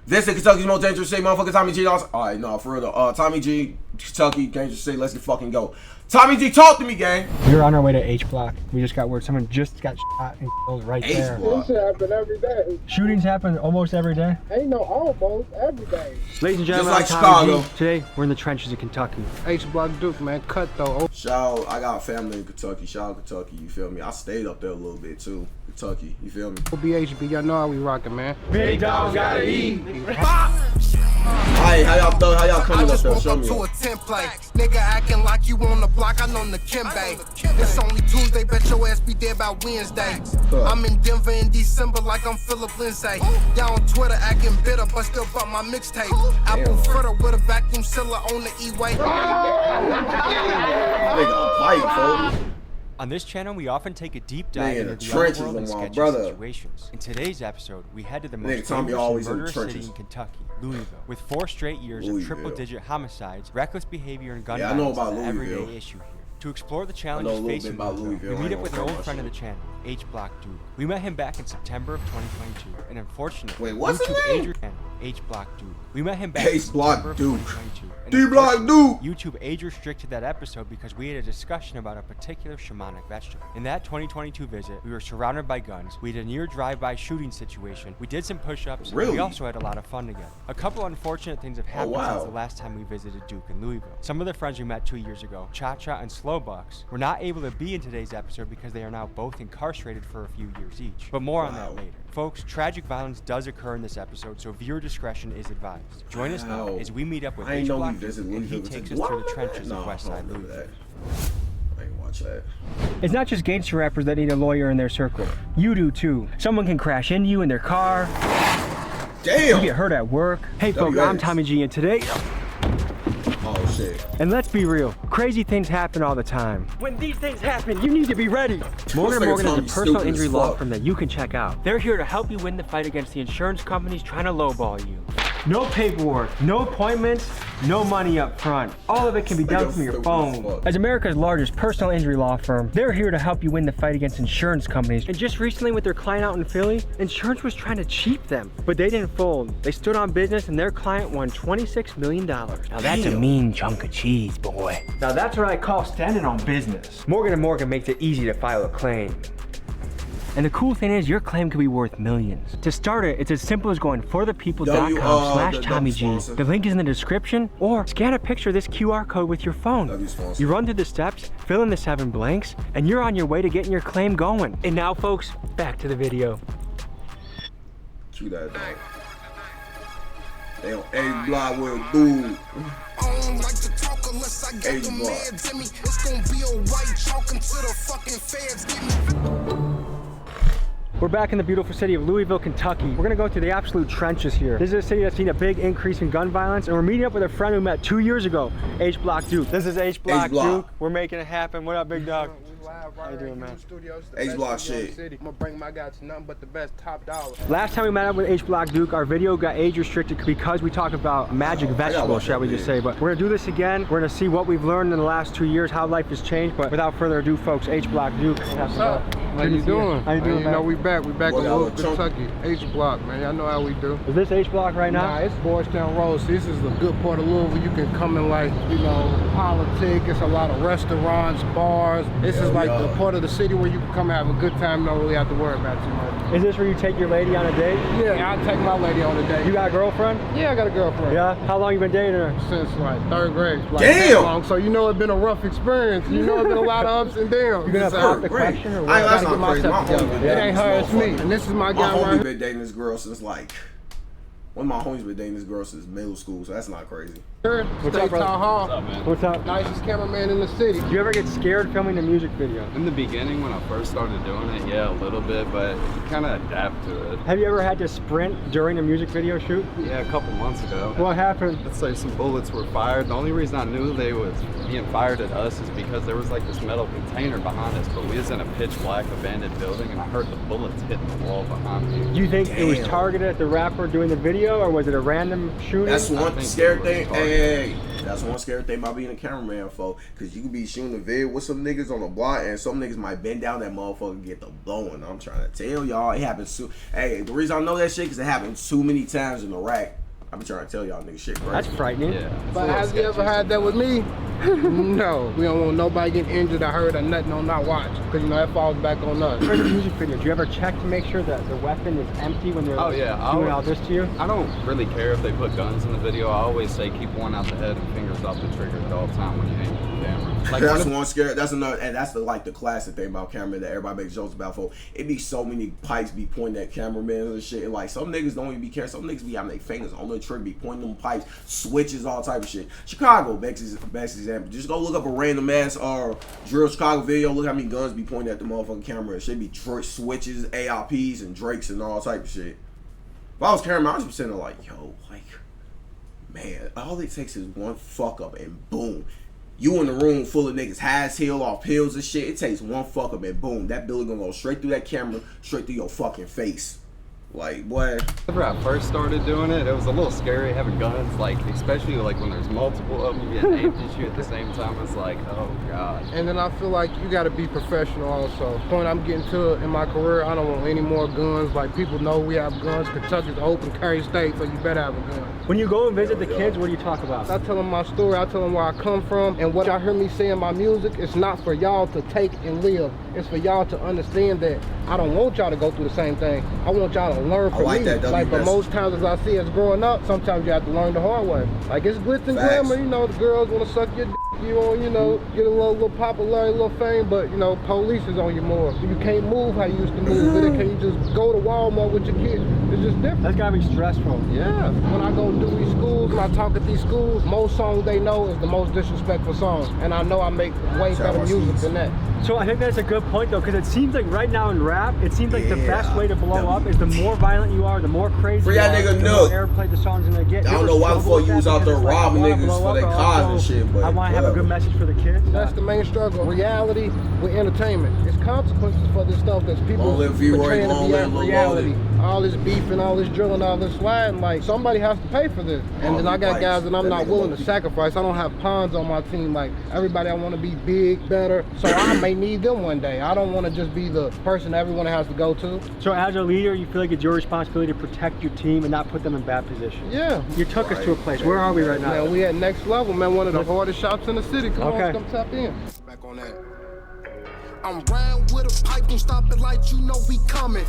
This is Kentucky's most dangerous city, motherfucker. Tommy G. Alright, no, for real though. Tommy G, Kentucky, dangerous city. Let's get fucking go. Tommy G, talk to me, gang. We were on our way to H Block. We just got word someone just got shot and killed right there. This shit happen every day. Shootings happen almost every day. Ain't no almost every day. Ladies and gentlemen, just like Chicago. Today we're in the trenches of Kentucky. H Block Duke, man, cut though. Shout out, I got family in Kentucky. Shout out Kentucky, you feel me? I stayed up there a little bit too. Kentucky, you feel me? BHB, y'all know how we rockin', man. Big dogs gotta eat. Hey, how y'all coming up there? Show me. To a template. Nigga acting like you on the block, I know the Kimbe. It's only Tuesday, bet your ass be there by Wednesday. I'm in Denver in December like I'm Philip Lindsay. Y'all on Twitter acting bitter, but still bought my mixtape. Apple fritter with a vacuum sealer on the E-way. Nigga, fight, folks. On this channel, we often take a deep dive into the trenches underworld and with my sketchy brother. situations. In today's episode, we head to the most Tommy dangerous always and in the murderous city trenches. in Kentucky, Louisville. With 4 straight years of triple-digit homicides, reckless behavior, and gun violence is an everyday issue here. To explore the challenges facing Louisville, we meet up with an old friend of the channel, H Block Duke. We met him back in September of 2022, and unfortunately, what's his name? H Block Duke. We met him back H Block Duke. D Block Duke. YouTube age restricted that episode because we had a discussion about a particular shamanic vegetable. In that 2022 visit, we were surrounded by guns. We had a near drive-by shooting situation. We did some push-ups. Really? We also had a lot of fun together. A couple unfortunate things have happened since the last time we visited Duke in Louisville. Some of the friends we met 2 years ago, Cha-Cha and Slowbucks, were not able to be in today's episode because they are now both incarcerated for a few years each. But more on that later. Folks, tragic violence does occur in this episode, so viewer discretion is advised. Join us now as we meet up with H Block and he takes us through the trenches of Westside Louisville. I ain't watch that. It's not just gangster rappers that need a lawyer in their circle. You do too. Someone can crash into you in their car. Damn! You get hurt at work. Hey folks, I'm Tommy G, and today... Oh shit. And let's be real, crazy things happen all the time. When these things happen, you need to be ready. Morgan & Morgan is a personal injury law firm that you can check out. They're here to help you win the fight against the insurance companies trying to lowball you. No paperwork, no appointments, no money up front. All of it can be done from your phone. As America's largest personal injury law firm, they're here to help you win the fight against insurance companies. And just recently with their client out in Philly, insurance was trying to cheat them, but they didn't fold. They stood on business and their client won $26 million. Now that's a mean chunk of cheese, boy. Now that's what I call standing on business. Morgan & Morgan makes it easy to file a claim. And the cool thing is, your claim could be worth millions. To start it, it's as simple as going forthepeople.com/TommyG. The link is in the description, or scan a picture of this QR code with your phone. You run through the steps, fill in the 7 blanks, and you're on your way to getting your claim going. And now, folks, back to the video. Cue that dog. They on H Block with a dude. I don't like to talk unless I get the meds in me. It's gonna be a white chalk until the fucking feds get me. We're back in the beautiful city of Louisville, Kentucky. We're gonna go through the absolute trenches here. This is a city that's seen a big increase in gun violence, and we're meeting up with a friend we met 2 years ago, H Block Duke. This is H Block Duke. We're making it happen. What up, big dog? How you doing, man? H Block shit. I'm gonna bring my guy to nothing but the best, top dollar. Last time we met up with H Block Duke, our video got age restricted because we talked about magic vegetables, shall we just say. But we're gonna do this again. We're gonna see what we've learned in the last 2 years, how life has changed. But without further ado, folks, H Block Duke. What's up? How you doing? How you doing, man? You know we back in Louisville, Kentucky. H Block, man. Y'all know how we do. Is this H Block right now? Nah, it's Boystown Road. So this is a good part of Louisville. You can come in like, you know, politic. It's a lot of restaurants, bars. This is like the part of the city where you can come have a good time, don't really have to worry about too much. Is this where you take your lady on a date? Yeah, I take my lady on a date. You got a girlfriend? Yeah, I got a girlfriend. Yeah? How long you been dating her? Since like 3rd grade. Like Damn! Long. So you know it's been a rough experience. You know it's been a lot of ups and downs. You gonna pop the question or what? I gotta get myself together. It ain't her, it's me. And this is my guy right here. My homie right been dating this girl since like, one of my homies been dating this girl since middle school, so that's not crazy. here. What's up, brother? Hall. What's up, man? What's up? Nicest cameraman in the city. Do you ever get scared filming a music video? In the beginning, when I first started doing it, yeah, a little bit, but you kind of adapt to it. Have you ever had to sprint during a music video shoot? Yeah, a couple months ago. What happened? Let's say some bullets were fired. The only reason I knew they was being fired at us is because there was like this metal container behind us, but we was in a pitch black abandoned building, and I heard the bullets hitting the wall behind me. Do you think it was targeted at the rapper doing the video, or was it a random shooting? That's one scary thing. Hey, That's one scary thing about being a cameraman, folks. Because you can be shooting a video with some niggas on the block, and some niggas might bend down that motherfucker and get the blowing. I'm trying to tell y'all, it happens too. Hey, the reason I know that shit because it happened too many times in Iraq. I've been trying to tell y'all niggas shit crazy. That's frightening. Yeah. But have you ever had that with me? No. We don't want nobody getting injured or hurt or nothing on not watch. Because, you know, that falls back on us. For the music video, do you ever check to make sure that the weapon is empty when they're doing all this to you? I don't really care if they put guns in the video. I always say keep one out the head and fingers off the trigger at all time when you aim at the camera. Like that's one scary. That's another, and that's the classic thing about camera that everybody makes jokes about. For it be so many pipes be pointing at cameramen and shit. And like some niggas don't even be caring. Some niggas be having their fingers on the trigger, be pointing them pipes, switches, all type of shit. Chicago, best example. Just go look up a random ass drill Chicago video. Look how many guns be pointing at the motherfucking camera. It should be switches, AIPs, and Drakes and all type of shit. If I was cameraman, I was sitting there like, yo, like, man, all it takes is one fuck up and boom. You in the room full of niggas, high as hell, off pills and shit. It takes one fuck up and boom, that bullet gonna go straight through that camera, straight through your fucking face. Like, boy. Whenever I first started doing it, it was a little scary having guns, like, especially like when there's multiple of them getting aimed at you at the same time. It's like, oh god. And then I feel like you gotta be professional also. The point I'm getting to in my career, I don't want any more guns. Like, people know we have guns. Kentucky's an open carry state, so you better have a gun. When you go and visit the kids, what do you talk about? I tell them my story, I tell them where I come from, and what y'all hear me say in my music, it's not for y'all to take and live. It's for y'all to understand that I don't want y'all to go through the same thing. I want y'all to learn from me. Like, but most times as I see us growing up, sometimes you have to learn the hard way. Like, it's glitz and glamour, you know, the girls want to suck your dick, you want, you know, get a little popularity, a little fame, but, you know, police is on you more. You can't move how you used to move, but can you just go to Walmart with your kids? It's just different. That's gotta be stressful. Yeah. When I go do these schools, when I talk at these schools, most songs they know is the most disrespectful songs. And I know I make way better music than that. So I think that's a good point though, because it seems like right now in rap, it seems like the best way to blow up is the more violent you are, the more crazy you are, the more airplay the song's gonna get. I don't know why the fuck you was out there robbing niggas for their cars and shit, but I want to have a good message for the kids. That's the main struggle. Reality with entertainment. It's consequences for this stuff that's people portraying to be at reality. All this beef and all this drilling, all this sliding, like somebody has to pay for this. And then I got guys that I'm not willing to sacrifice. I don't have pawns on my team. Like everybody, I want to be big, better. So I may need them one day. I don't want to just be the person everyone has to go to. So as a leader, you feel like it's your responsibility to protect your team and not put them in bad positions. Yeah. You took us to a place. Where are we right now? Man, we at next level, man. One of the hardest shops in the city. Come on, come tap in. Back on that. I'm round with a pipe, don't stop it like you know we coming.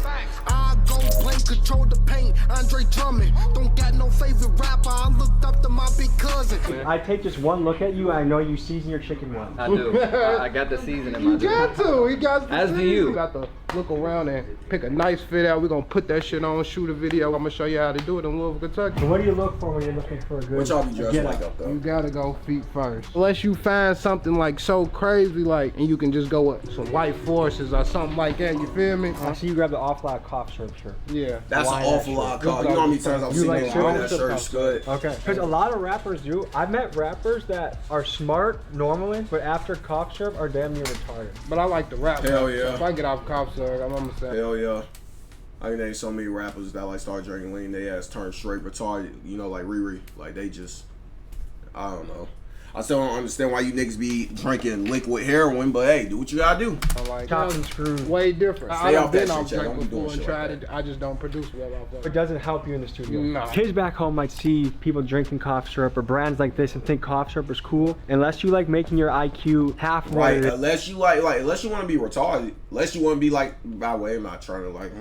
I go play, control the paint, Andre Drummond. Don't got no favorite rapper, I looked up to my big cousin. I take just one look at you, I know you season your chicken well. I do. I got the season in my You got to, he got to. As do you. You got to look around and pick a nice fit out. We're gonna put that shit on, shoot a video. I'm gonna show you how to do it in Louisville, Kentucky. So what do you look for when you're looking for a good what y'all be dressed like up though? You gotta go feet first. Unless you find something like so crazy, like, and you can just go with some white forces or something like that, you feel me? I see you grab the awful cough shirt. Yeah. That's an awful lot, call. You know how many times I've seen niggas wearing that shirt skirt. Okay. Because a lot of rappers do. I've met rappers that are smart normally, but after cough syrup are damn near retarded. But I like the rap. Hell yeah. So if I get off cough syrup, I'm gonna say. Hell yeah. I can name so many rappers that like start drinking lean, they ass turn straight retarded, you know, like Riri. Like they just, I don't know. I still don't understand why you niggas be drinking liquid heroin, but hey, do what you gotta do. Like, chops and screws. Way different. Stay off that been off shit, drink don't be before doing and shit tried like it. I just don't produce well off that. It doesn't help you in the studio. No. Kids back home might see people drinking cough syrup or brands like this and think cough syrup is cool. Unless you like making your IQ halfway. Right, unless you unless you want to be retarded, unless you want to be like, by the way, I'm not trying to like,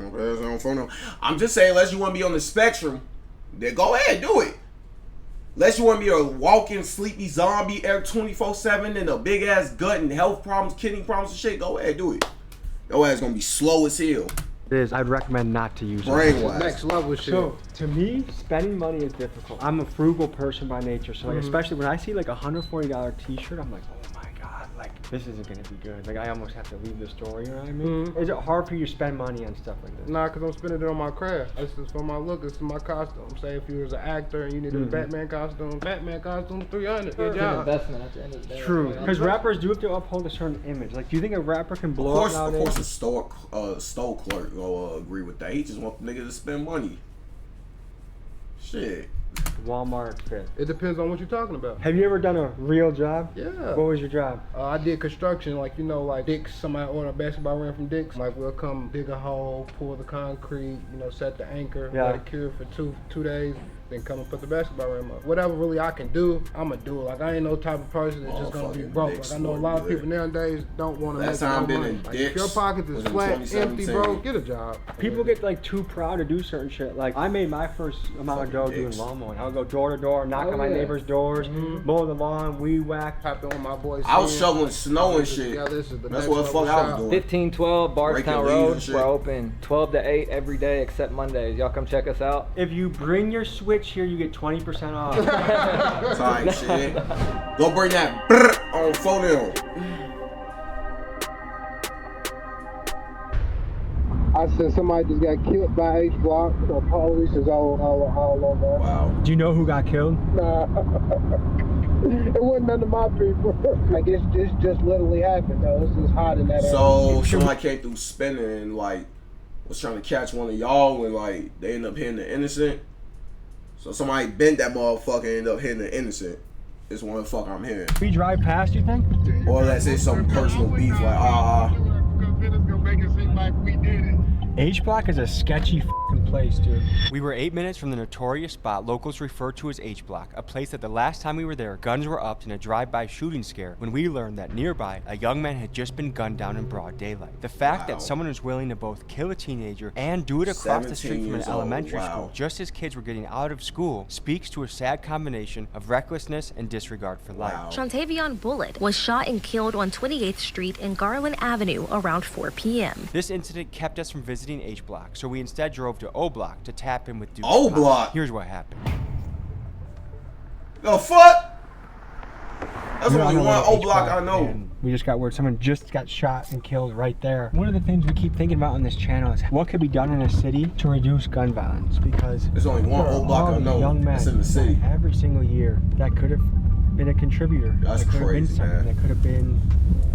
I'm just saying, unless you want to be on the spectrum, then go ahead, do it. Unless you want to be a walking, sleepy zombie 24/7 and a big ass gut and health problems, kidney problems and shit, go ahead, do it. Your ass gonna be slow as hell. It is. I'd recommend not to use it. Brainwise. Next level shit. So to me, spending money is difficult. I'm a frugal person by nature, so like, especially when I see like a $140 T-shirt, I'm like, oh my god, like this isn't gonna be good. Like I almost have to leave the store. You know what I mean? Is it hard for you to spend money on stuff like this? Nah, cause I'm spending it on my craft. This is for my look. This is my costume. Say if you was an actor and you needed a Batman costume, $300. Good job. Investment at the end of the day. True, because rappers do have to uphold a certain image. Like, do you think a rapper can blow up nowadays? Of course, a store clerk will agree with that. He just want the nigga to spend money. Shit. Walmart fit? It depends on what you're talking about. Have you ever done a real job? Yeah. What was your job? I did construction, like, you know, like Dick's, somebody ordered a basketball rim from Dick's. Like, we'll come dig a hole, pour the concrete, you know, set the anchor, let it cure for two days, then come and put the basketball rim up. Whatever really I can do, I'ma do it. Like, I ain't no type of person that's just gonna be broke. Like, I know a lot of people nowadays don't want to make no money. Like, if your pockets is flat, empty, bro, get a job. People get like too proud to do certain shit. Like, I made my first amount of dough doing lawn mowing. I would go door to door, knock on my neighbors' doors, mow the lawn, weed whack. Hopping on my boys. I was shoveling snow and shit. That's what the fuck I was doing. 1512 Bardstown Road. We're open 12 to 8 every day except Mondays. Y'all come check us out. If you bring your Switch here, you get 20% off. Type shit. Go bring that brr on phone. I said somebody just got killed by H Block. The police is all over. Wow. Do you know who got killed? Nah. It wasn't none of my people. Like, it's just literally happened, though. It's just hot in that area. So somebody came through spinning and like was trying to catch one of y'all and like they ended up hitting the innocent. So somebody bent that motherfucker and ended up hitting the innocent. It's one the fuck I'm hearing. We drive past, you think? Or let's say some personal beef like H-Block is a sketchy f***ing place, dude. We were 8 minutes from the notorious spot locals refer to as H-Block, a place that the last time we were there, guns were upped in a drive-by shooting scare when we learned that nearby, a young man had just been gunned down in broad daylight. The fact that someone was willing to both kill a teenager and do it across the street from an elementary school just as kids were getting out of school speaks to a sad combination of recklessness and disregard for life. Shantavion Bullitt was shot and killed on 28th Street and Garland Avenue around 4 p.m. This incident kept us from visiting H-Block, so we instead drove to O-Block to tap in with Duke. O-Block? Here's what happened. The fuck? That's only one O-Block I know. We just got word someone just got shot and killed right there. One of the things we keep thinking about on this channel is what could be done in a city to reduce gun violence, because there's only one O-Block I know. Young men that's in the city. Every single year that could have been a contributor. That's crazy, man. That could have been.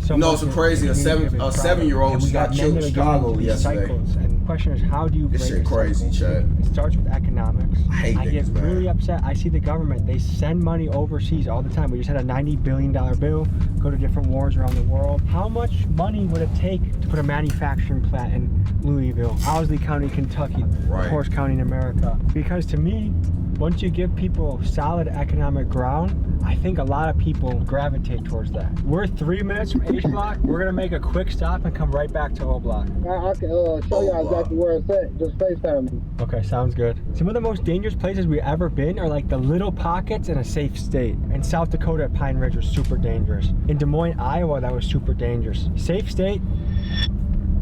You know, it's crazy. A 7-year-old just got killed in Chicago yesterday. And the question is, how do you break this shit crazy, Chad? It starts with economics. I get really upset. I see the government, they send money overseas all the time. We just had a $90 billion bill go to different wars around the world. How much money would it take to put a manufacturing plant in Louisville, Owsley County, Kentucky, Horse County in America? Because to me, once you give people solid economic ground, I think a lot of people gravitate towards that. We're 3 minutes from H-Block. We're gonna make a quick stop and come right back to O-Block. I can show y'all exactly where it's at. Just FaceTime me. Okay, sounds good. Some of the most dangerous places we've ever been are like the little pockets in a safe state. In South Dakota at Pine Ridge was super dangerous. In Des Moines, Iowa, that was super dangerous. Safe state,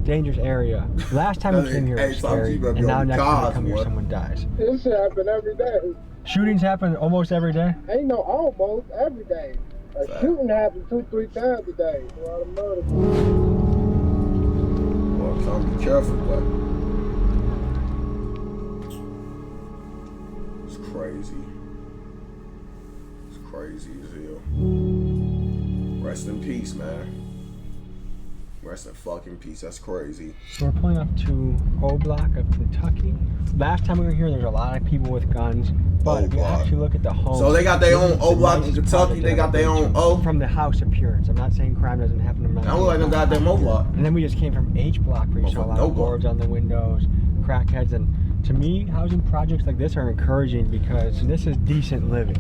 dangerous area. Last time we came here it was scary, and now next time we come here someone dies. This shit happen every day. Shootings happen almost every day? Ain't no almost every day. A shooting happens 2-3 times a day. A lot of murder. Well, trying to be careful, but it's crazy. It's crazy as hell. Rest in peace, man. Rest in fucking peace. That's crazy. So we're pulling up to O-Block of Kentucky. Last time we were here, there was a lot of people with guns. But if you actually look at the home, so they got their own O-Block in Kentucky. They got their own O. From the house appearance. I'm not saying crime doesn't happen in America. I look like them goddamn O-Block. And then we just came from H-Block, where you saw a lot of boards on the windows, crackheads, and to me, housing projects like this are encouraging because this is decent living.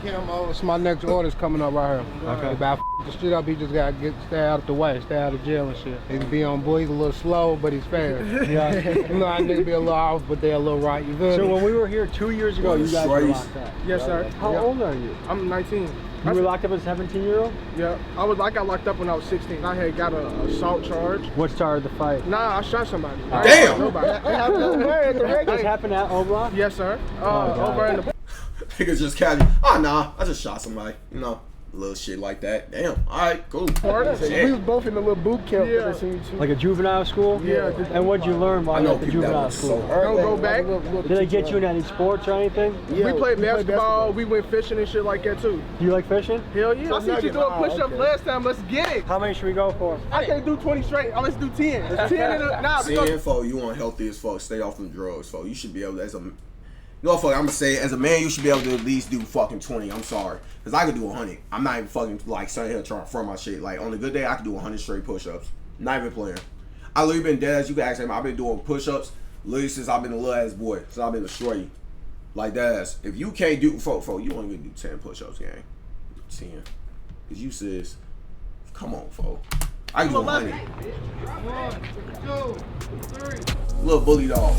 It's my next order's coming up right here. Okay. About the street up, he just gotta stay out of the way, stay out of jail and shit. He can be on boy, he's a little slow, but he's fast. Yeah. You know, I nigga be a little off, but they a little right. You good? So when we were here 2 years ago, you guys were locked up. Yes, sir. How old are you? I'm 19. You were locked up as a 17-year-old? Yeah, I got locked up when I was 16. I had got an assault charge. What started the fight? Nah, I shot somebody. Damn! This happened at O-Block? Yes, sir. Over in the... Niggas just casual. Oh, nah, I just shot somebody. You know, little shit like that. Damn. All right, cool. We was both in the little boot camp. Yeah. Like a juvenile school? Yeah. And what'd you learn while you were at the juvenile school? Don't go back. Did they get you in any sports or anything? Yeah, we played basketball. We went fishing and shit like that too. Do you like fishing? Hell yeah. I see you doing push-ups last time. Let's get it. How many should we go for? I can't do 20 straight. Let's do 10. 10 in a... Nah, See, info, you want healthy as fuck. Stay off them drugs, folks. You should be able to... No, fuck, I'm gonna say it. As a man, you should be able to at least do fucking 20. I'm sorry. Because I could do 100. I'm not even fucking, like, sitting here trying to front my shit. Like, on a good day, I could do 100 straight push-ups. Not even playing. I literally been dead, as you can ask him. I've been doing push-ups literally since I've been a little ass boy. Since I've been a shorty. Like, that. If you can't do, folk, you only gonna do 10 push-ups, gang. 10. Because you says, come on, folk. I can do 100. 1, 2, 3. Little bully dog.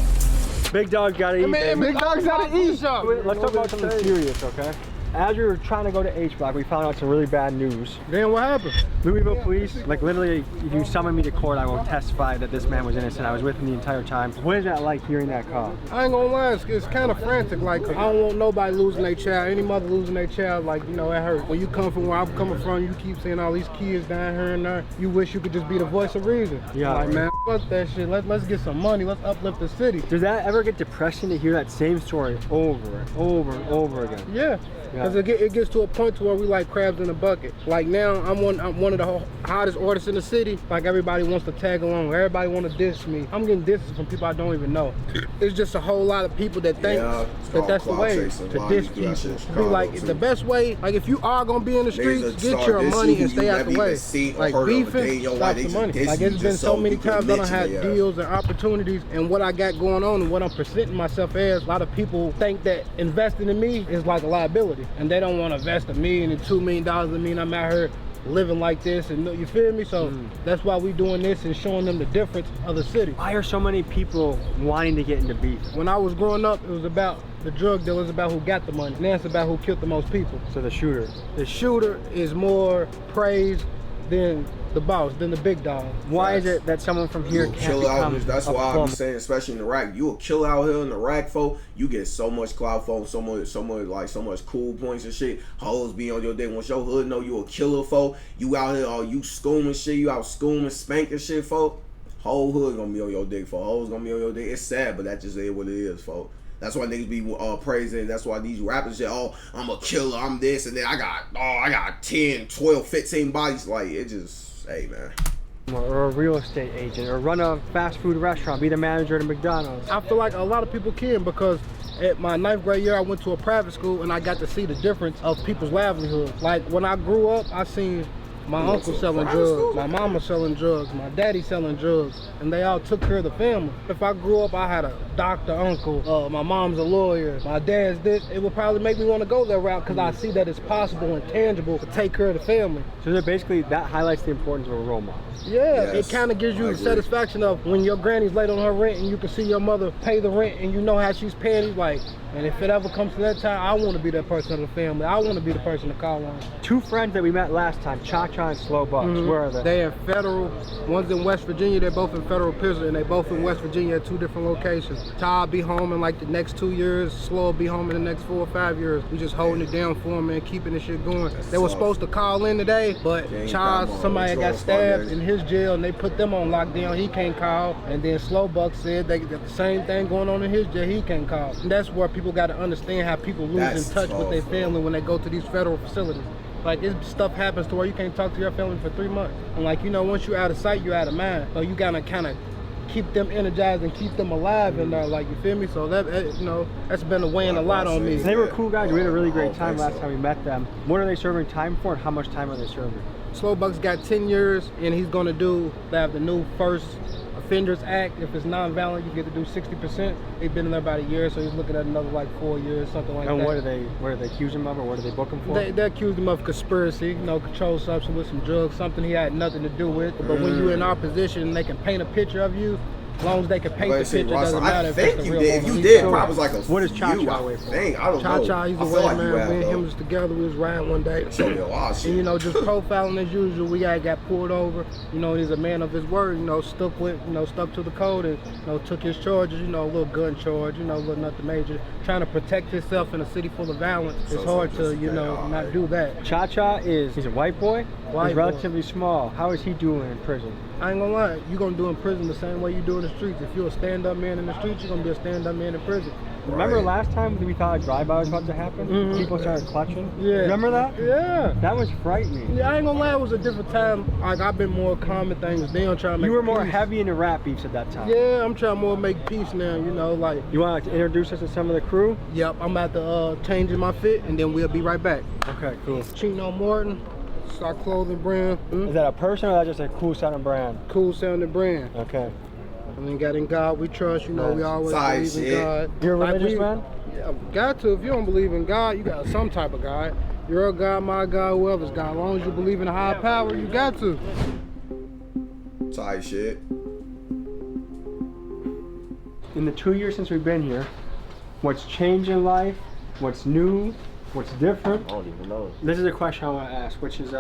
Big dog gotta eat. Man, big dog's gotta eat. Let's talk about something serious, okay? As we were trying to go to H-Block, we found out some really bad news. Then what happened? Louisville police, like literally, if you summon me to court, I will testify that this man was innocent. I was with him the entire time. What is that like hearing that call? I ain't gonna lie, it's kind of frantic. Like, I don't want nobody losing their child. Any mother losing their child, like, you know, it hurts. When you come from where I'm coming from, you keep seeing all these kids down here and there. You wish you could just be the voice of reason. Yeah. Like, man, fuck that shit. Let's get some money. Let's uplift the city. Does that ever get depressing to hear that same story over and over and over again? Yeah. Because it gets to a point to where we like crabs in a bucket. Like now, I'm one of the hottest artists in the city. Like everybody wants to tag along. Everybody want to diss me. I'm getting disses from people I don't even know. It's just a whole lot of people that think that that's the way to diss people. Be like, the best way, like if you are going to be in the streets, get your money and stay out the way. Like beefing, stop the money. Like it's been so many times I done had deals and opportunities, and what I got going on and what I'm presenting myself as, a lot of people think that investing in me is like a liability. And they don't want to invest $1 million and $2 million in me, and I'm out here living like this, and you feel me? So that's why we doing this and showing them the difference of the city. Why are so many people wanting to get into beef? When I was growing up, it was about the drug dealers, about who got the money. Now it's about who killed the most people. So the shooter. The shooter is more praised than the boss, than the big dog. Why is it that someone from here can't kill become out? That's why I'm saying, especially in Iraq, you will kill out here in Iraq, folk. You get so much clout, folk, so much cool points and shit. Hoes be on your day. Once your hood know you a killer, folk, you out here, you schooming shit, you out schooming, spanking shit, folk. Whole hood gonna be on your dick, folk. Hoes gonna be on your dick. It's sad, but that just is what it is, folk. That's why niggas be praising. That's why these rappers say, oh, I'm a killer, I'm this, and then I got 10, 12, 15 bodies. Like, it just, hey, man. Or a real estate agent, or run a fast food restaurant, be the manager at a McDonald's. I feel like a lot of people can, because at my 9th grade year, I went to a private school and I got to see the difference of people's livelihood. Like, when I grew up, I seen my uncle selling drugs, my mama selling drugs, my daddy selling drugs, and they all took care of the family. If I grew up, I had a doctor uncle, my mom's a lawyer, my dad's this, it would probably make me want to go that route, because I see that it's possible and tangible to take care of the family. So that basically, that highlights the importance of a role model. Yeah, yes, it kind of gives you the satisfaction of when your granny's late on her rent and you can see your mother pay the rent and you know how she's paying it. Like, and if it ever comes to that time, I want to be that person of the family. I want to be the person to call on. Two friends that we met last time, Cha-Cha and Slow Bucks, where are they? They're in federal. One's in West Virginia. They're both in federal prison, and they both in West Virginia at 2 different locations. Cha be home in like the next 2 years. Slow will be home in the next 4 or 5 years. We just holding it down for them and keeping the shit going. They were supposed to call in today, but Cha, somebody got stabbed in his jail, and they put them on lockdown. He can't call. And then Slow Bucks said they got the same thing going on in his jail. He can't call. And that's where people got to understand how people lose in touch with their family when they go to these federal facilities. Like, stuff happens to where you can't talk to your family for 3 months. And like, you know, once you're out of sight, you're out of mind. So you gotta kind of keep them energized and keep them alive in there, like, you feel me? So that, you know, that's been weighing a lot on me. They were cool guys. We had a really great time last time we met them. What are they serving time for, and how much time are they serving? Slow Bucks got 10 years, and he's gonna they have the new First Offenders Act. If it's non-violent, you get to do 60%. They've been in there about a year, so he's looking at another like 4 years, something like that. And what do they accuse him of, or what do they book him for? They accused him of conspiracy, you know, controlled substance with some drugs, something he had nothing to do with. But when you're in our position, they can paint a picture of you. As long as they can paint the picture, doesn't matter if it's the real one. If you did, probably was like a what is Cha-Cha away from? I don't know. Cha-Cha, he's away, man. Me and him was together. We was riding one day. And, you know, just profiling as usual. We got pulled over. You know, he's a man of his word. You know, stuck to the code, and, you know, took his charges. You know, a little gun charge. You know, a little nothing major. Trying to protect himself in a city full of violence. It's hard to, you know, not do that. Cha-Cha he's a white boy. He's relatively small. How is he doing in prison? I ain't gonna lie, you're gonna do in prison the same way you do in the streets. If you're a stand-up man in the streets, you're gonna be a stand-up man in prison. Remember last time we thought a drive-by was about to happen? People started clutching? Yeah. Remember that? Yeah. That was frightening. Yeah, I ain't gonna lie, it was a different time. Like, I've been more calm and things. Then I'm trying to make You were more peace. heavy into rap beefs at that time. Yeah, I'm trying more to make peace now, you know, like. You want to introduce us to some of the crew? Yep, I'm about to changing my fit, and then we'll be right back. Okay, cool. Chino Morton, stock clothing brand. Is that a person or is that just a cool sounding brand? Cool sounding brand. Okay. I mean, God in God we trust, you know, we always believe in God. You're a religious man? Yeah, got to. If you don't believe in God, you got some type of God. Your God, my God, whoever's God. As long as you believe in a higher power, you got to. Tight shit. In the 2 years since we've been here, what's changed in life? What's new? What's different? I don't even know. This is a question I want to ask, which is,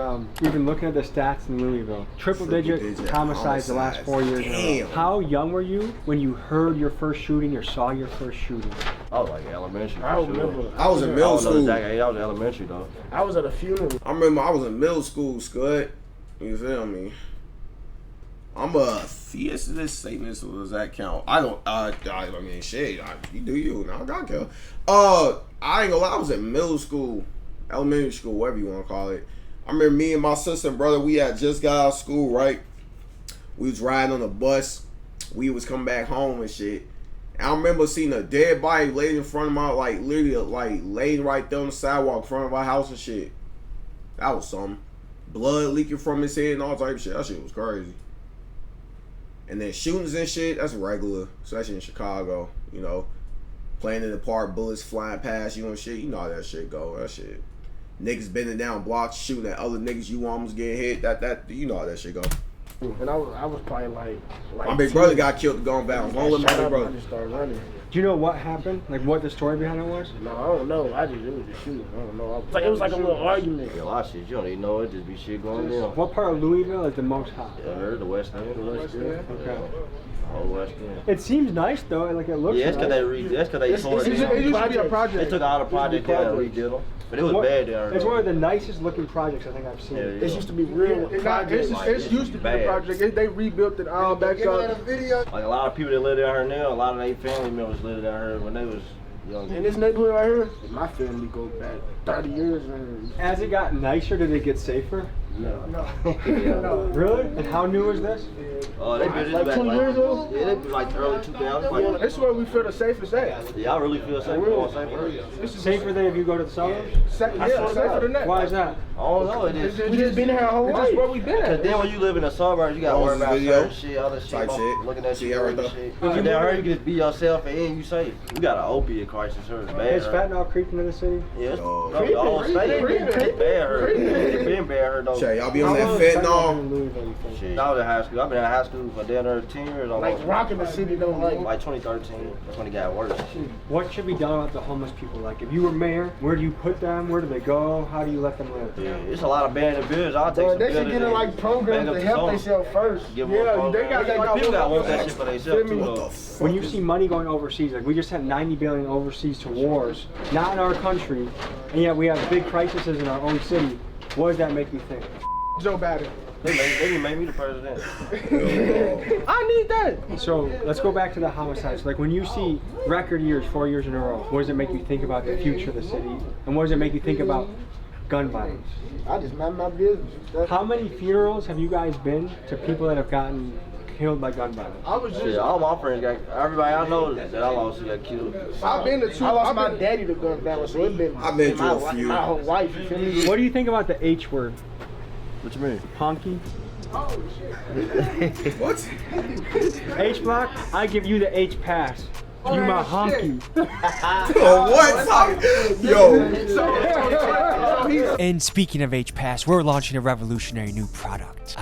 we've been looking at the stats in Louisville. Triple digit homicides the last 4 years. Damn. How young were you when you heard your first shooting or saw your first shooting? I was like elementary. I remember. I was in middle school. I was elementary though. I was at a funeral. I remember I was in middle school, Scud. You feel me? I'm a theist, Satanist, or does that count? I don't, I mean, shit, you do you, now I got count. I ain't gonna lie, I was in middle school, elementary school, whatever you wanna call it. I remember me and my sister and brother, we had just got out of school, right? We was riding on a bus, we was coming back home and shit. And I remember seeing a dead body laid in front of my, like, literally, like, laid right there on the sidewalk in front of our house and shit. That was something. Blood leaking from his head and all type of shit, that shit was crazy. And then shootings and shit, that's regular, especially in Chicago, you know. Playing in the park, bullets flying past you and shit, you know how that shit go, that shit. Niggas bending down blocks, shooting at other niggas you almost getting hit, that you know how that shit go. And I was probably like my big brother got killed to gun bounds. Don't let my big brother. I just started running. Do you know what happened? Like what the story behind it was? No, I don't know. It was just shooting. I don't know. It was like a little argument. Yeah, a lot of shit. You don't even know it. Just be shit going down. What part of Louisville is the most hot? Yeah, I heard the West End. The West End. Okay. Whole West End. It seems nice though. Like it looks. Yeah, that's because they tore it down. It used to be a project. They took all the project down and redid them. But it was bad down. It's one of the nicest looking projects I think I've seen. Yeah, It used to be real. It used to be a project. They rebuilt it all back up. Like a lot of people that live down here now, a lot of their family members lived down here when they was young. In this neighborhood right here, my family goes back 30 years. As it got nicer, did it get safer? No. Really? And how new is this? They built it Like back 20 years ago? Yeah, they like early 2000s. That's where we feel the safest at. Yeah, I really feel safe going safer. Safer than if you go to the suburbs? Safer than that. Why is that? I don't know. It is. We just been here our whole life. It's where we been Cause at. then when you live in the suburbs, you gotta worry about certain shit, other shit, Type shit. looking at See you, how right other there? shit. But down here, you can just be yourself and you safe. We got an opiate crisis here. It's bad. Is fentanyl creeping in the city? Yeah, it's Creeping, the whole state. It's bad here. It's been bad here though. Chat, y'all be on that fentanyl. Shit. I was in high school. I've been in high school for down there 10 years almost. Like rocking the city don't Like 2013. That's when it got worse. What should be done about the homeless people? Like, if you were mayor, where do you put them? Where do they go? How do you let them live? Yeah, it's a lot of abandoned buildings. I'll take some They should buildings get in and like programs bang to up help some. themselves first. Give them a program. They got People got want that shit for themselves too. What the though. fuck? When you see money going overseas, like we just sent 90 billion overseas to wars, not in our country, and yet we have big crises in our own city. What does that make you think? Joe Biden. They can make me the president. I need that. So let's go back to the homicides. Like when you see record years, 4 years in a row, what does it make you think about the future of the city? And what does it make you think about gun violence? I just mind my business. How many funerals have you guys been to people that have gotten killed by gun violence? I was just. Yeah, all my friends got, everybody I know that I lost got killed. I've been to two. I lost my daddy to gun violence, so it's been. I've been to a few. My whole life. You feel me? What do you think about the H word? What you mean? Honky? What? H block, I give you the H pass. You my honky. What? Yo. And speaking of H-Pass, we're launching a revolutionary new product.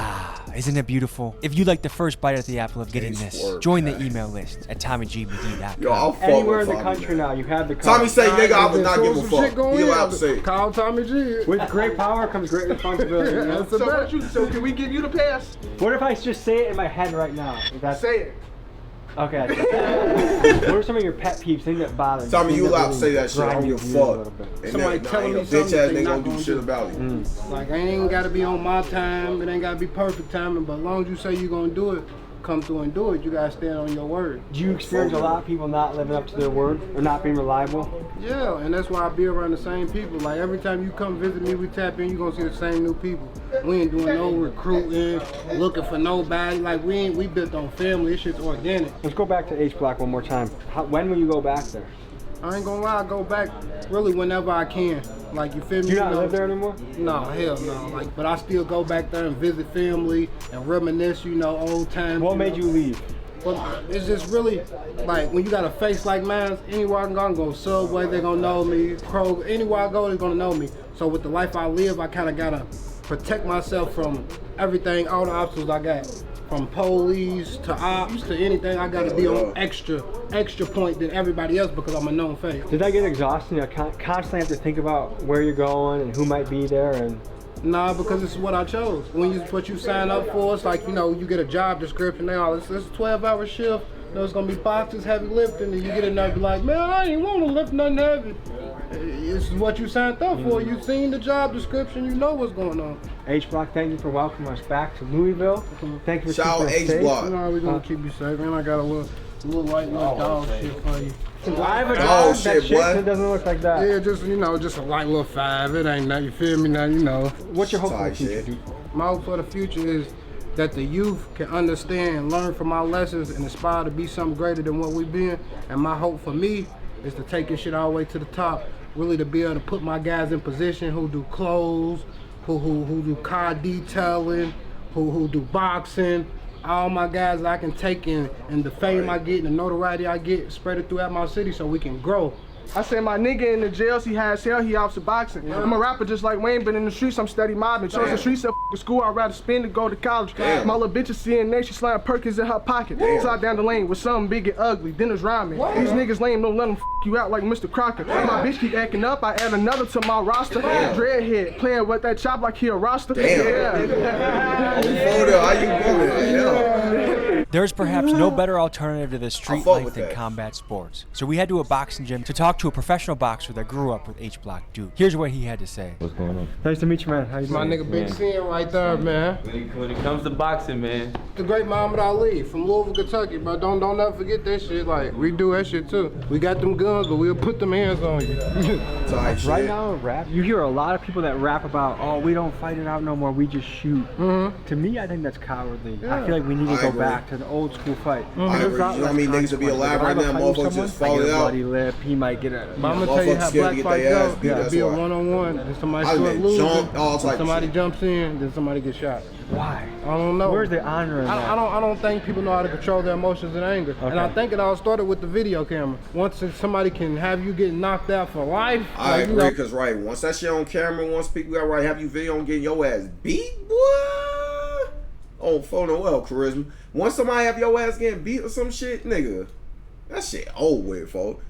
Isn't it beautiful? If you'd like the first bite at the apple of getting this, join the email list at TommyGBD.com. Yo, I'll fuck Anywhere in with the Tommy, country man. now, you have the Tommy say, nigga, I would not give a Some fuck. shit going He in. allowed to say it. Call Tommy G. With great power comes great responsibility. You know? So can we give you the pass? What if I just say it in my head right now? If that's, Say it. okay. What are some of your pet peeves, things that bother you? Tommy, you things that allowed to say that shit. I grind don't your give a gears fuck. little bit? And Somebody that, telling nah, me ain't no bitch something ass they nigga not gonna do gonna shit do. about it. Like I ain't gotta be on my time. It ain't gotta be perfect timing. But as long as you say you gonna do it, come through and do it, you gotta stand on your word. Do you experience a lot of people not living up to their word or not being reliable? Yeah, and that's why I be around the same people. Like every time you come visit me, we tap in, you gonna see the same new people. We ain't doing no recruiting, looking for nobody. Like we built on family. This shit's organic. Let's go back to H Block one more time. When will you go back there? I ain't gonna lie, I go back really whenever I can. Like, you feel me? Do you not live there anymore? No, hell no. Like, but I still go back there and visit family and reminisce, you know, old times. What made you leave? Well, it's just really, like, when you got a face like mine, anywhere I can go, I'm going to Subway, they're going to know me. Kroger, anywhere I go, they're going to know me. So with the life I live, I kind of got to protect myself from everything, all the obstacles I got. From police to ops to anything, I gotta be on extra point than everybody else because I'm a known face. Did that get exhausting? You constantly have to think about where you're going and who might be there and... Nah, because it's what I chose. What you sign up for, it's like, you know, you get a job description now, it's a 12-hour shift, you know, it's gonna be boxes, heavy lifting, and you get in there and be like, man, I ain't wanna lift nothing heavy. This is what you signed up for. You've seen the job description, you know what's going on. H Block, thank you for welcoming us back to Louisville. Thank you for keeping us safe. You know, we're gonna keep you safe, and I got a little white dog shit for you. I have a dog that shit that doesn't look like that. Yeah, just, you know, just a light little 5. It ain't that, you feel me now, you know. What's your hope for the future, dude? My hope for the future is that the youth can understand and learn from our lessons and aspire to be something greater than what we've been. And my hope for me is to take this shit all the way to the top, really to be able to put my guys in position who do clothes, who do car detailing, who do boxing. All my guys that I can take in and the fame I get and the notoriety I get, spread it throughout my city so we can grow. I said my nigga in the jails, he had cell, he officer boxing. Yeah. I'm a rapper just like Wayne, but in the streets I'm steady mobbing. Chose the streets of school, I'd rather spend to go to college. Damn. My little bitch is CNA, she sliding Perkins in her pocket. Slide down the lane with something big and ugly, then it's rhyming. These niggas lame, don't let them you out like Mr. Crocker. My bitch keep acting up, I add another to my roster. Dreadhead, playing with that chop like he a roster. There's perhaps no better alternative to the street life than combat sports. So we head to a boxing gym to talk to a professional boxer that grew up with H Block Duke. Here's what he had to say. What's going on? Nice to meet you, man. How you doing? My nigga Big Sin right there, man. When it comes to boxing, man. The great Muhammad Ali from Louisville, Kentucky, but don't ever forget that shit. Like, we do that shit too. We got them guns, but we'll put them hands on you. Right now, rap, you hear a lot of people that rap about, oh, we don't fight it out no more, we just shoot. To me, I think that's cowardly. I feel like we need to go back to the old school fight. I agree. You know what I mean? Niggas will be alive right now, motherfuckers just fall out. Bloody lip, he might get a... But I'm gonna tell you how black fight goes. It'll be a one-on-one, then somebody start losing, somebody jumps in, then somebody gets shot. Why? I don't know. Where's the honor in that? I don't think people know how to control their emotions and anger. Okay. And I think it all started with the video camera. Once somebody can have you get knocked out for life. I agree, because once that shit on camera, once people got have you video on getting your ass beat, boy. Oh, phone well, charisma. Once somebody have your ass getting beat or some shit, nigga, that shit old with, folks.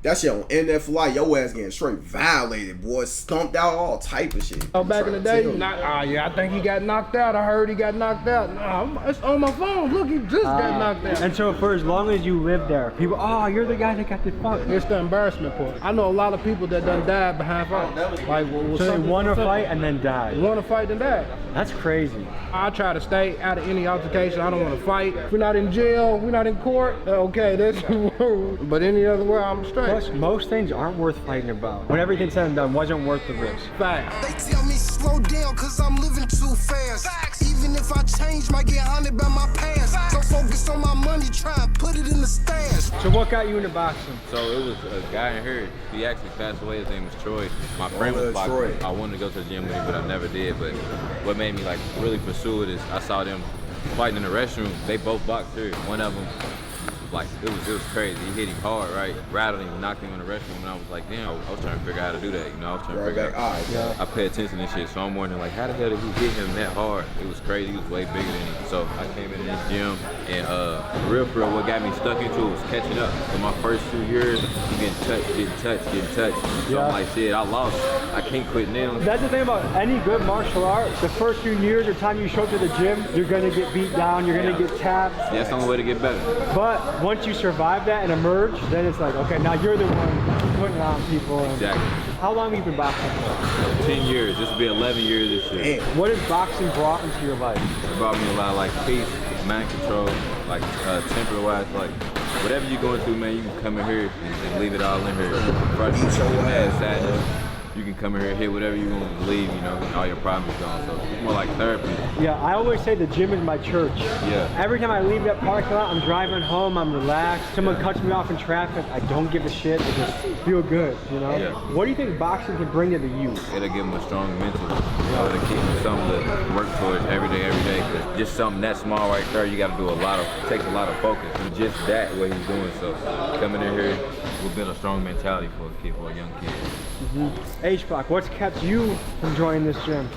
That shit on internet for life, your ass getting straight violated, boy. Stumped out, all type of shit. Oh, back in the day, I think he got knocked out. I heard he got knocked out. Nah, it's on my phone. Look, he just got knocked out. And so for as long as you lived there, people, oh, you're the guy that got this fuck. It's the embarrassment part. I know a lot of people that done died behind fights. Like, so they won a fight and then died. Won a fight and died. That's crazy. I try to stay out of any altercation. I don't want to fight. If we're not in jail, we're not in court, okay, that's but any other way, I'm straight. Plus, most things aren't worth fighting about. When everything's said and done, wasn't worth the risk. Fact. They tell me slow down cause I'm living too fast. Even if I change, might get haunted by my past. So focus on my money, try and put it in the stash. So what got you into boxing? So it was a guy in here. He actually passed away. His name was Troy. My friend was boxing. I wanted to go to the gym with him, but I never did. But what made me like really pursue it is I saw them fighting in the restroom. They both boxed here. One of them, like, it was crazy. He hit him hard, right? Rattled him, knocked him in the restroom, and I was like, damn, I was trying to figure out how to do that, you know? I was trying to figure out. I pay attention to shit, so I'm wondering, like, how the hell did he hit him that hard? It was crazy. He was way bigger than him. So I came in this gym, and for real, what got me stuck into it was catching up. So my first few years, getting touched. So I'm like, shit, I lost. I can't quit now. That's the thing about any good martial art. The first few years, the time you show up to the gym, you're gonna get beat down, you're gonna get tapped. Yeah, that's the only way to get better. But once you survive that and emerge, then it's like, okay, now you're the one putting on people. Exactly. How long have you been boxing for? 10 years. This will be 11 years this year. What has boxing brought into your life? It brought me a lot of like peace, mind control, like temper-wise, like whatever you're going through, man, you can come in here and leave it all in here. Frustration, mad, sadness. You can come in here and hit whatever you want to leave, you know, and all your problems gone. So it's more like therapy. Yeah, I always say the gym is my church. Yeah. Every time I leave that parking lot, I'm driving home, I'm relaxed. Someone cuts me off in traffic, I don't give a shit. I just feel good, you know? Yeah. What do you think boxing can bring to the youth? It'll give them a strong mental. You know, it'll keep them something to work towards every day. Cause just something that small right there, you got to do takes a lot of focus. And just that, what he's doing. So coming in here will build a strong mentality for a young kid. H-Block, what's kept you from joining this gym?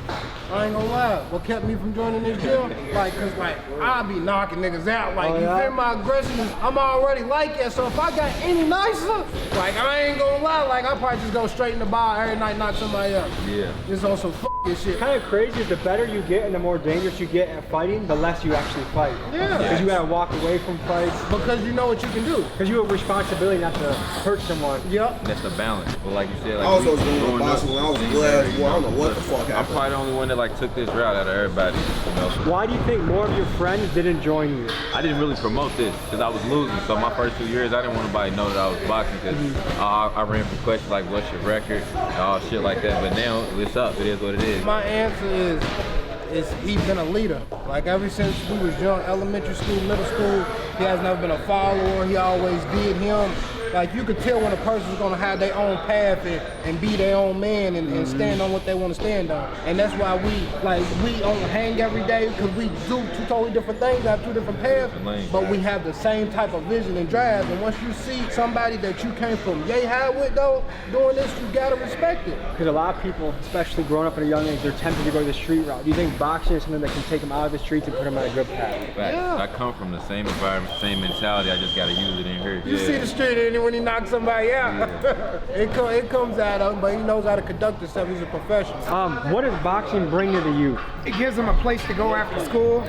I ain't gonna lie, what kept me from joining this gym? Like, cause like, I be knocking niggas out. Like, you feel my aggression? I'm already like that, so if I got any nicer, like, I ain't gonna lie, like, I probably just go straight in the bar every night, knock somebody up. Yeah. Just on some this shit. Kind of crazy is the better you get and the more dangerous you get at fighting, the less you actually fight. Yeah. Because you gotta walk away from fights. Because you know what you can do. Because you have a responsibility not to hurt someone. Yep. That's the balance. But like you said, like I was supposed to go to boxing when I was glad. Well, I don't know what the fuck happened. I'm probably the only one that like took this route out of everybody. You know? Why do you think more of your friends didn't join you? I didn't really promote this because I was losing. So my first 2 years, I didn't want nobody to know that I was boxing because I ran for questions like, what's your record? All shit like that. But now it's up. It is what it is. My answer is he's been a leader. Like ever since we was young, elementary school, middle school, he has never been a follower. He always did him. Like you could tell when a person's gonna have their own path and be their own man and stand on what they want to stand on. And that's why we only hang every day because we do two totally different things, have two different paths, but we have the same type of vision and drive. And once you see somebody that you came from yay high with though, doing this, you gotta respect it. Because a lot of people, especially growing up at a young age, they're tempted to go to the street route. Do you think boxing is something that can take them out of the streets and put them on a good path? Yeah. I come from the same environment, same mentality. I just gotta use it in here. You see the street when he knocks somebody out. It comes out of him, but he knows how to conduct himself. He's a professional. What does boxing bring to the youth? It gives them a place to go after school.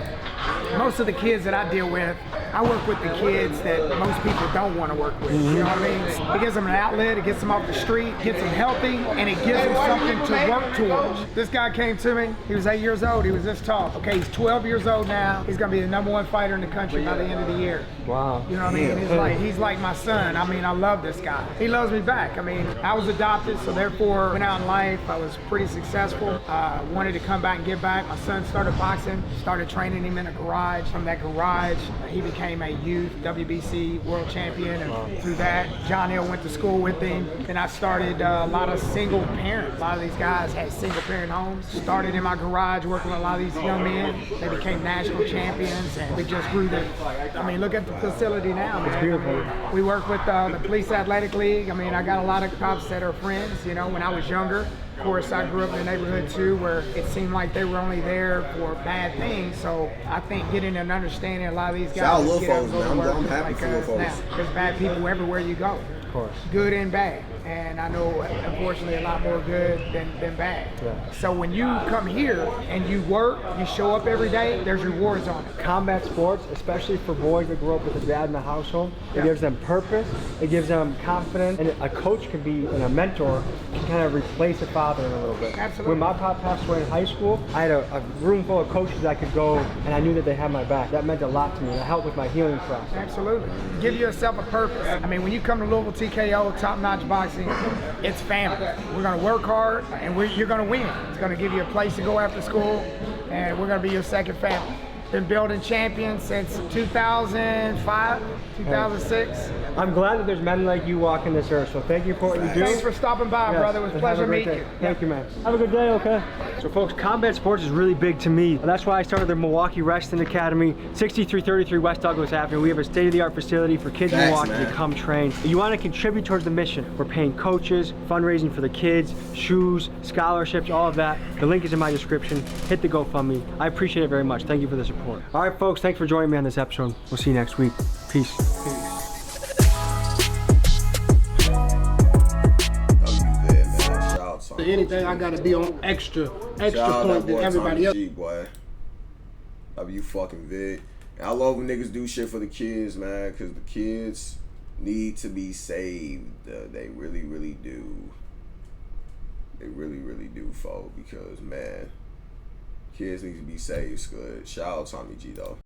Most of the kids that I deal with, I work with the kids that most people don't want to work with. You know what I mean? It gives them an outlet, it gets them off the street, gets them healthy, and it gives them something to work towards. This guy came to me, he was 8 years old, he was this tall. Okay, he's 12 years old now. He's gonna be the #1 fighter in the country by the end of the year. Wow. You know what I mean? He's like my son. I mean, I love this guy. He loves me back. I mean, I was adopted, so therefore, went out in life, I was pretty successful. Wanted to come back and give back. My son started boxing, started training him in a garage. From that garage, he became a youth WBC world champion, and through that, John Hill went to school with him. And I started a lot of single parents. A lot of these guys had single parent homes. Started in my garage working with a lot of these young men. They became national champions, and we just grew the, I mean, look at the facility now, man. It's beautiful. I mean, we work with the Police Athletic League. I mean, I got a lot of cops that are friends, you know, when I was younger. Of course, I grew up in a neighborhood too where it seemed like they were only there for bad things. So I think getting an understanding, a lot of these guys get up and go to work like us now. There's bad people everywhere you go. Of course. Good and bad. And I know, unfortunately, a lot more good than bad. Yeah. So when you come here and you work, you show up every day, there's rewards on it. Combat sports, especially for boys that grow up with a dad in the household, it gives them purpose, it gives them confidence, and a coach can be, and a mentor can kind of replace a father in a little bit. Absolutely. When my pop passed away in high school, I had a room full of coaches I could go, and I knew that they had my back. That meant a lot to me. It helped with my healing process. Absolutely. Give yourself a purpose. I mean, when you come to Louisville TKO, top-notch boxing, it's family. We're going to work hard, and you're going to win. It's going to give you a place to go after school, and we're going to be your second family. Been building champions since 2005, 2006. I'm glad that there's men like you walking this earth, so thank you for what you do. Thanks for stopping by, brother. It was a pleasure meeting you. Thank you, man. Have a good day, okay? So folks, combat sports is really big to me. That's why I started the Milwaukee Wrestling Academy, 6333 West Douglas Avenue. We have a state-of-the-art facility for kids in Milwaukee to come train. If you want to contribute towards the mission, we're paying coaches, fundraising for the kids, shoes, scholarships, all of that. The link is in my description. Hit the GoFundMe. I appreciate it very much. Thank you for the support. All right, folks, thanks for joining me on this episode. We'll see you next week. Peace. Anything, I gotta be on extra point than everybody else. Boy. Love you fucking vid. And I love when niggas do shit for the kids, man, because the kids need to be saved. They really, really do. They really, really do, folks, because, man, kids need to be saved. Good. Shout out Tommy G, though.